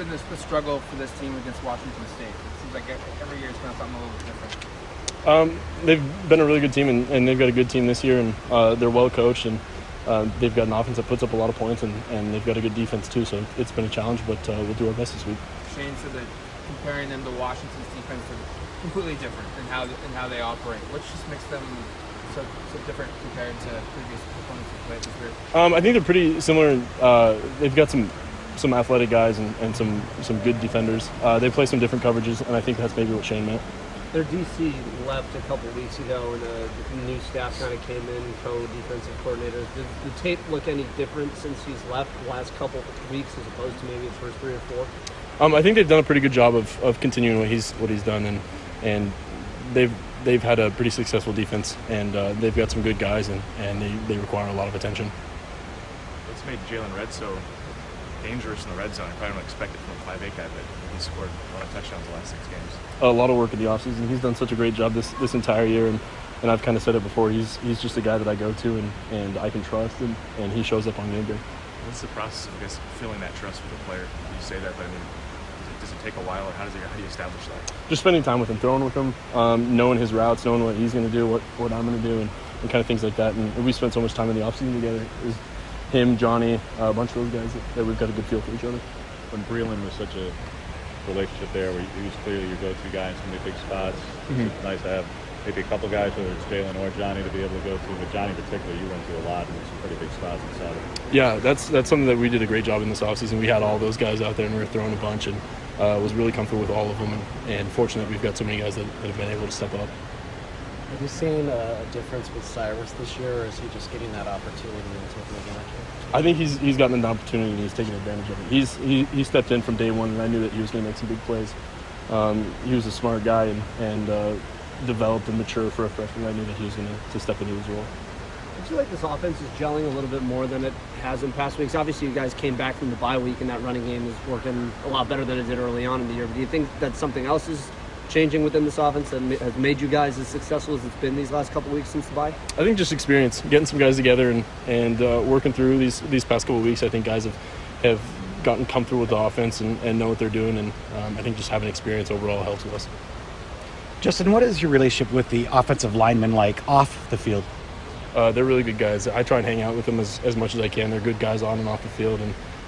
been the struggle for this team against Washington State? It seems like every year it's been something a little bit different. They've been a really good team, and they've got a good team this year, and they're well coached, and they've got an offense that puts up a lot of points, and they've got a good defense too. So it's been a challenge, but we'll do our best this week. Shane said that comparing them to Washington's defense are completely different in how they operate. What just makes them so different compared to previous opponents who played this year? I think they're pretty similar. They've got some athletic guys and some good defenders. They play some different coverages, and I think that's maybe what Shane meant. Their DC left a couple of weeks ago, and the new staff kind of came in, co-defensive coordinators. Did the tape look any different since he's left the last couple of weeks as opposed to maybe the first 3 or 4? I think they've done a pretty good job of continuing what he's done, and they've had a pretty successful defense, and they've got some good guys, and they require a lot of attention. What's made Jalen Red so dangerous in the red zone? I probably don't expect it from a 5'8" guy, but he's scored a lot of touchdowns the last 6 games. A lot of work in the offseason. He's done such a great job this entire year, and I've kind of said it before. He's just a guy that I go to and I can trust, and he shows up on game day. What's the process of, I guess, feeling that trust with a player? You say that, but I mean, does it take a while, or how do you establish that? Just spending time with him, throwing with him, knowing his routes, knowing what he's going to do, what I'm going to do, and kind of things like that. And we spent so much time in the offseason together. It was him, Johnny, a bunch of those guys that we've got a good feel for each other. When Breland was such a relationship there, where he was clearly your go-to guy in so many big spots, it's nice to have maybe a couple guys, whether it's Jalen or Johnny, to be able to go to. But Johnny in particular, you went to a lot, and there's some pretty big spots inside of it. Yeah, that's something that we did a great job in this offseason. We had all those guys out there, and we were throwing a bunch, and was really comfortable with all of them, and fortunate we've got so many guys that have been able to step up. Have you seen a difference with Cyrus this year, or is he just getting that opportunity and taking advantage of it? I think he's gotten an opportunity and he's taking advantage of it. He stepped in from day one, and I knew that he was going to make some big plays. He was a smart guy and developed and matured for a freshman. I knew that he was going to step into his role. I feel like this offense is gelling a little bit more than it has in past weeks. Obviously, you guys came back from the bye week, and that running game is working a lot better than it did early on in the year. But do you think that something else is changing within this offense that has made you guys as successful as it's been these last couple of weeks since the bye? I think just experience, getting some guys together and working through these past couple of weeks. I think guys have gotten comfortable with the offense and know what they're doing, and I think just having experience overall helps with us. Justin, what is your relationship with the offensive linemen like off the field? They're really good guys. I try and hang out with them as much as I can. They're good guys on and off the field,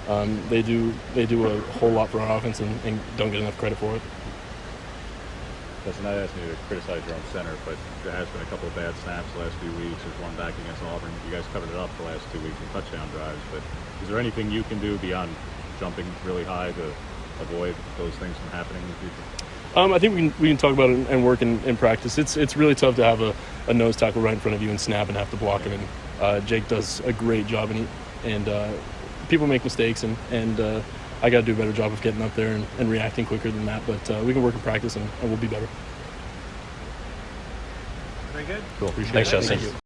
and they do a whole lot for our offense and don't get enough credit for it. Justin, not asking you to criticize your own center, but there has been a couple of bad snaps the last few weeks. There's one back against Auburn. You guys covered it up the last 2 weeks in touchdown drives, but is there anything you can do beyond jumping really high to avoid those things from happening in the future? I think we can talk about it and work in practice. It's really tough to have a nose tackle right in front of you and snap and have to block him. And Jake does a great job, and people make mistakes, and I got to do a better job of getting up there and reacting quicker than that. But we can work in practice, and we'll be better. Very good. Cool. Thanks, Justin.